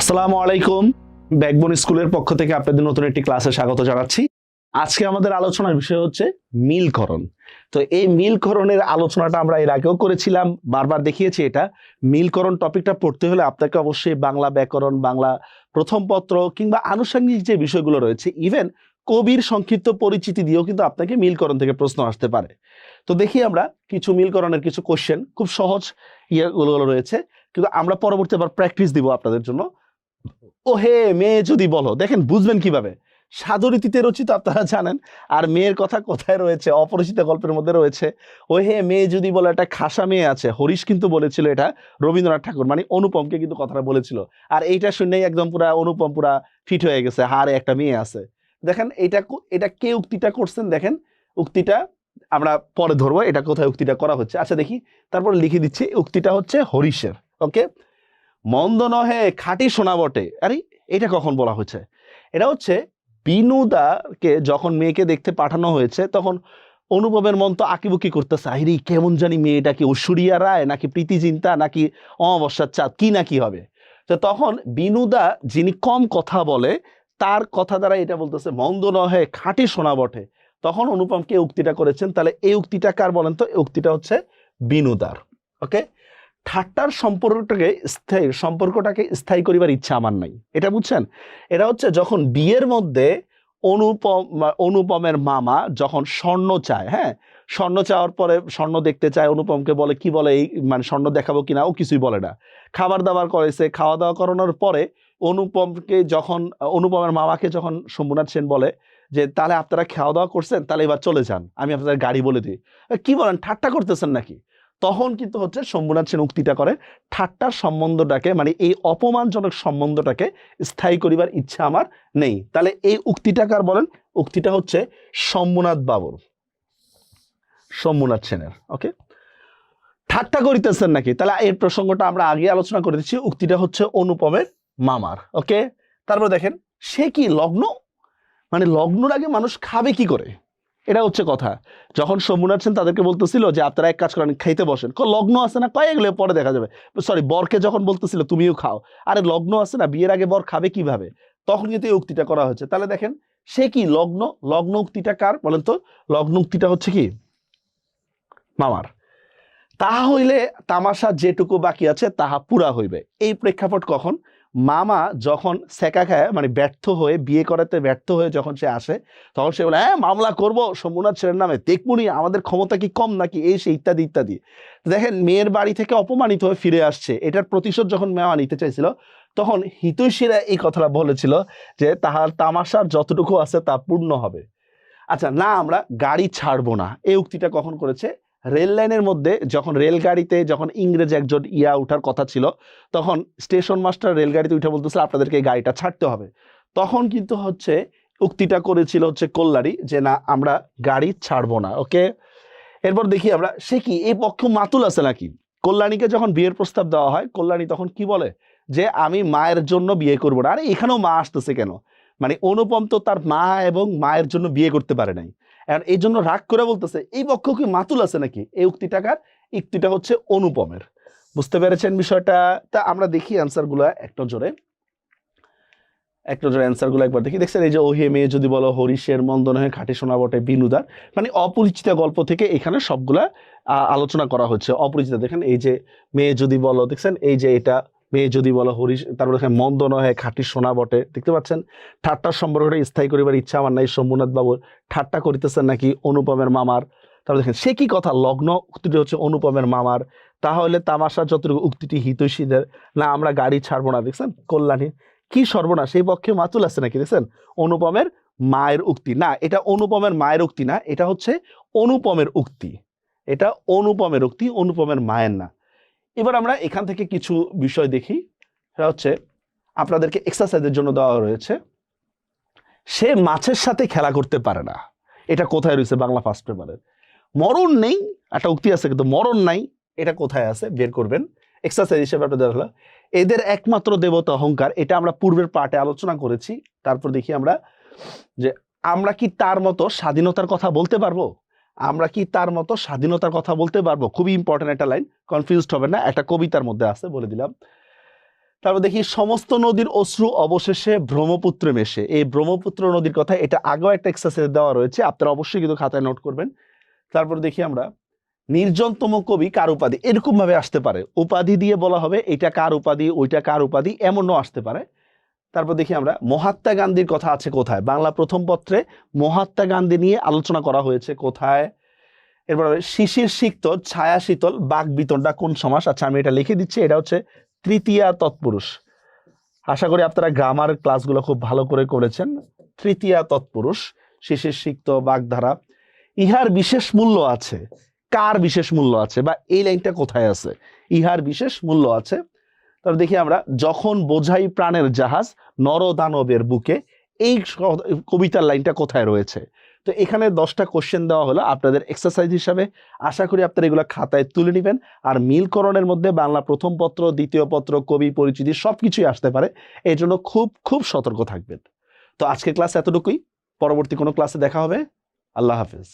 আসসালামু আলাইকুম। ব্যাকবোন স্কুলের পক্ষ থেকে আপনাদের নতুন একটি ক্লাসে স্বাগত জানাচ্ছি। আজকে আমাদের আলোচনার বিষয় হচ্ছে মিলকরণ। তো এই মিলকরণের আলোচনাটা আমরা এর আগেও করেছিলাম, বারবার দেখিয়েছি। এটা মিলকরণ টপিকটা পড়তে হলে আপনাকে অবশ্যই বাংলা ব্যাকরণ, বাংলা প্রথম পত্র কিংবা আনুষঙ্গিক যে বিষয়গুলো রয়েছে, ইভেন কবির সংক্ষিপ্ত পরিচিতি দিয়েও কিন্তু আপনাকে মিলকরণ থেকে প্রশ্ন আসতে পারে। তো দেখি আমরা কিছু মিলকরণের কিছু কোশ্চেন, খুব সহজ ইয়েগুলো রয়েছে, কিন্তু আমরা পরবর্তী আবার প্র্যাকটিস দিব আপনাদের জন্য। ও হে মেয়ে যদি বলো, দেখেন বুঝবেন কিভাবে, সাধুরীতিতে রচিত আপনারা জানেন। আর মেয়ের কথা কোথায় রয়েছে? অপরিচিত গল্পের মধ্যে রয়েছে। ও হে মেয়ে যদি বলো, একটা খাসা মেয়ে আছে। হরিশ কিন্তু বলেছিল এটা, রবীন্দ্রনাথ ঠাকুর মানে অনুপমকে কিন্তু কথাটা বলেছিল। আর এইটা শুনেই একদম পুরা অনুপম পুরা ফিট হয়ে গেছে, হারে একটা মেয়ে আছে। দেখেন এটা কে উক্তিটা করছেন, দেখেন উক্তিটা আমরা পরে ধরবো এটা কোথায় উক্তিটা করা হচ্ছে। আচ্ছা দেখি, তারপর লিখে দিচ্ছি। উক্তিটা হচ্ছে হরিশের। ওকে, মন্দ নহে খাঁটি সোনা বটে। আরে এটা কখন বলা হয়েছে? এটা হচ্ছে বিনুদাকে যখন মেয়েকে দেখতে পাঠানো হয়েছে, তখন অনুপমের মন তো আঁকিবুকি করতেছে, আরে কেমন জানি মেয়েটা কি ঐশ্বরিয়া রায় নাকি প্রীতি জিন্তা নাকি অমাবস্যার চাঁদ, কি না কি হবে। তো তখন বিনুদা, যিনি কম কথা বলে, তার কথা দ্বারা এটা বলতেছে মন্দ নহে খাঁটি সোনা বটে। তখন অনুপমকে উক্তিটা করেছেন। তাহলে এই উক্তিটা কার বলেন তো? এই উক্তিটা হচ্ছে বিনুদার। ওকে, ঠাট্টার সম্পর্কটাকে স্থায়ী করিবার ইচ্ছা আমার নাই, এটা বুঝছেন? এটা হচ্ছে যখন বিয়ের মধ্যে অনুপমের মামা যখন স্বর্ণ চায়, হ্যাঁ, স্বর্ণ চাওয়ার পরে স্বর্ণ দেখতে চায়, অনুপমকে বলে, কি বলে, এই মানে স্বর্ণ দেখাবো কিনা, ও কিছুই বলে না। খাবার দাবার করেছে, খাওয়া দাওয়া করানোর পরে অনুপমের মামাকে যখন শম্ভুনাথ সেন বলে যে তাহলে আপনারা খাওয়া দাওয়া করছেন, তাহলে এবার চলে যান, আমি আপনাদের গাড়ি বলে দিই। কি বলেন, ঠাট্টা করতেছেন নাকি? তখন কিন্তু হচ্ছে শম্ভুনাথ সেন উক্তিটা করে, ঠাট্টার সম্বন্ধটাকে মানে এই অপমানজনক সম্বন্ধটাকে স্থায়ী করিবার ইচ্ছা আমার নেই। তাহলে এই উক্তিটা কার বলেন? উক্তিটা হচ্ছে শম্ভুনাথ বাবুর, শম্ভুনাথ সেনের। ওকে, ঠাট্টা করিতেছেন নাকি, তাহলে এর প্রসঙ্গটা আমরা আগে আলোচনা করে দিচ্ছি। উক্তিটা হচ্ছে অনুপমের মামার। ওকে, তারপর দেখেন, সে কি লগ্ন, মানে লগ্নর আগে মানুষ খাবে কি করে, এটা হচ্ছে কথা। যখন শম্ভুনাথ সেন তাদেরকে বলতেছিল যে আপনারা এক কাজ করেন, খাইতে বসেন, লগ্ন আছে না, কয় এগুলো পরে দেখা যাবে, সরি বরকে যখন বলতেছিল তুমিও খাও, আরে লগ্ন আছে না, বিয়ের আগে বর খাবে কিভাবে, তখন কিন্তু এই উক্তিটা করা হয়েছে। তাহলে দেখেন, সে কি লগ্ন, লগ্ন উক্তিটা কার বলেন তো? লগ্ন উক্তিটা হচ্ছে কি মামার। তাহা হইলে তামাশা যেটুকু বাকি আছে তাহা পুরা হইবে। এই প্রেক্ষাপট কখন? মামা যখন সেকা খায়, মানে ব্যর্থ হয়ে, বিয়ে করাতে ব্যর্থ হয়ে যখন সে আসে, তখন সে বলে, হ্যাঁ মামলা করবো শম্ভুনাথ সেনের নামে, দেখবনি আমাদের ক্ষমতা কি কম নাকি, এই সে ইত্যাদি ইত্যাদি। দেখেন, মেয়ের বাড়ি থেকে অপমানিত হয়ে ফিরে আসছে, এটার প্রতিশোধ যখন মেওয়া নিতে চাইছিল, তখন হিতৈষীরা এই কথাটা বলেছিল যে তাহার তামাশার যতটুকু আছে তা পূর্ণ হবে। আচ্ছা না, আমরা গাড়ি ছাড়বো না, এই উক্তিটা কখন করেছে? রেল লাইনের মধ্যে যখন রেলগাড়িতে যখন ইংরেজ একজন উঠার কথা ছিল, তখন স্টেশন মাস্টার রেলগাড়িতে উঠে বলতেছিল আপনাদেরকে এই গাড়িটা ছাড়তে হবে। তখন কিন্তু হচ্ছে উক্তিটা করেছিল হচ্ছে কল্যাণী, যে না আমরা গাড়ি ছাড়বো না। ওকে, এরপর দেখি আমরা, সে কি এই পক্ষ মাতুল আছে নাকি? কল্যাণীকে যখন বিয়ের প্রস্তাব দেওয়া হয়, কল্যাণী তখন কি বলে যে আমি মায়ের জন্য বিয়ে করবো না। আরে এখানেও মা আসতেছে কেন? মানে অনুপম তো তার মা এবং মায়ের জন্য বিয়ে করতে পারে নাই, আর এই জন্য রাগ করে বলতেছে এই পক্ষ কি মাতুল আছে নাকি? এই উক্তিটাকার, উক্তিটা হচ্ছে অনুপমের। বুঝতে পেরেছেন বিষয়টা? তা আমরা দেখি অ্যান্সার গুলা একটা জোরে অ্যান্সার গুলো একবার দেখি। দেখছেন, এই যে ওহে মেয়ে যদি বলো, হরিশের, মন্দ নহে খাঁটি সোনা বটে, বিনুদার, মানে অপরিচিত গল্প থেকে এখানে সবগুলা আলোচনা করা হচ্ছে। অপরিচিত, দেখেন এই যে মেয়ে যদি বলো, দেখছেন এই যে এটা মেয়ে যদি বলো হরিশ, তারপর দেখেন মন্দ নহে খাঁটি সোনা বটে, দেখতে পাচ্ছেন। ঠাট্টার সম্পর্কটা স্থায়ী করিবার ইচ্ছা আমার নাই, শম্ভুনাথ বাবুর। ঠাট্টা করিতেছেন নাকি অনুপমের মামার। তারপর দেখেন, সে কি কথা, লগ্ন উক্তিটি হচ্ছে অনুপমের মামার। তাহলে তামাশা যতটুকু, উক্তিটি হিতৈষীদের, না আমরা গাড়ি ছাড়বো না। দেখছেন কল্যাণী, কি সর্বনাশ, সেই পক্ষে মাতুল আছে নাকি। দেখছেন, অনুপমের মায়ের উক্তি না, এটা অনুপমের মায়ের উক্তি না, এটা হচ্ছে অনুপমের উক্তি, এটা অনুপমের উক্তি, অনুপমের মায়ের না। এবার আমরা এখান থেকে কিছু বিষয় দেখি। সেটা হচ্ছে আপনাদেরকে এক্সারসাইজের জন্য দেওয়া রয়েছে। সে মাছের সাথে খেলা করতে পারে না, এটা কোথায় রয়েছে বাংলা ফার্স্ট পেপারের? মরণ নেই একটা উক্তি আছে, কিন্তু মরণ নাই, এটা কোথায় আছে বের করবেন। এক্সারসাইজ হিসেবে আপনাদের হলো, এদের একমাত্র দেবতা অহংকার, এটা আমরা পূর্বের পার্টে আলোচনা করেছি। তারপর দেখি আমরা যে আমরা কি তার মতো স্বাধীনতার কথা বলতে পারবো, আমরা কি তার মতো স্বাধীনতার কথা বলতে পারবো। খুবই ইম্পর্টেন্ট একটা লাইন, কনফিউজড হবে না, একটা কবিতার মধ্যে আছে, বলে দিলাম। তারপর দেখি সমস্ত নদীর অশ্রু অবশেষে ব্রহ্মপুত্রে মেশে। এই ব্রহ্মপুত্র নদীর কথা এটা আগেও একটা এক্সারসাইজ দেওয়া রয়েছে, আপনারা অবশ্যই কিন্তু খাতায় নোট করবেন। তারপর দেখি আমরা নির্জনতম কবি কার উপাধি, এরকম ভাবে আসতে পারে, উপাধি দিয়ে বলা হবে এটা কার উপাধি ওইটা কার উপাধি, এমনও আসতে পারে। তারপর দেখি আমরা মহাত্মা গান্ধীর কথা আছে কোথায়, বাংলা প্রথম পত্রে মহাত্মা গান্ধী নিয়ে আলোচনা করা হয়েছে কোথায়। এরপর শিশির সিক্ত ছায়া শীতল বাক বিতণ্ডা কোন সমাস, আচ্ছা আমি এটা লিখে দিচ্ছি, এটা হচ্ছে তৃতীয়া তৎপুরুষ। আশা করি আপনারা গ্রামার ক্লাসগুলো খুব ভালো করে করেছেন। তৃতীয়া তৎপুরুষ, শিশির সিক্ত বাগধারা। ইহার বিশেষ মূল্য আছে, কার বিশেষ মূল্য আছে বা এই লাইনটা কোথায় আছে, ইহার বিশেষ মূল্য আছে। তারপর দেখি আমরা যখন বোঝাই প্রাণের জাহাজ নরদানবের বুকে, এই কবিতার লাইনটা কোথায় রয়েছে। তো এখানে 10টা কোশ্চেন দেওয়া হলো আপনাদের এক্সারসাইজ হিসাবে, আশা করি আপনারা এগুলো খাতায় তুলে নেবেন। আর মিলকরণের মধ্যে বাংলা প্রথম পত্র দ্বিতীয় পত্র কবি পরিচিতি সবকিছুই আসতে পারে, এই জন্য খুব খুব সতর্ক থাকবেন। তো আজকের ক্লাস এতটুকুই, পরবর্তী কোনো ক্লাসে দেখা হবে। আল্লাহ হাফেজ।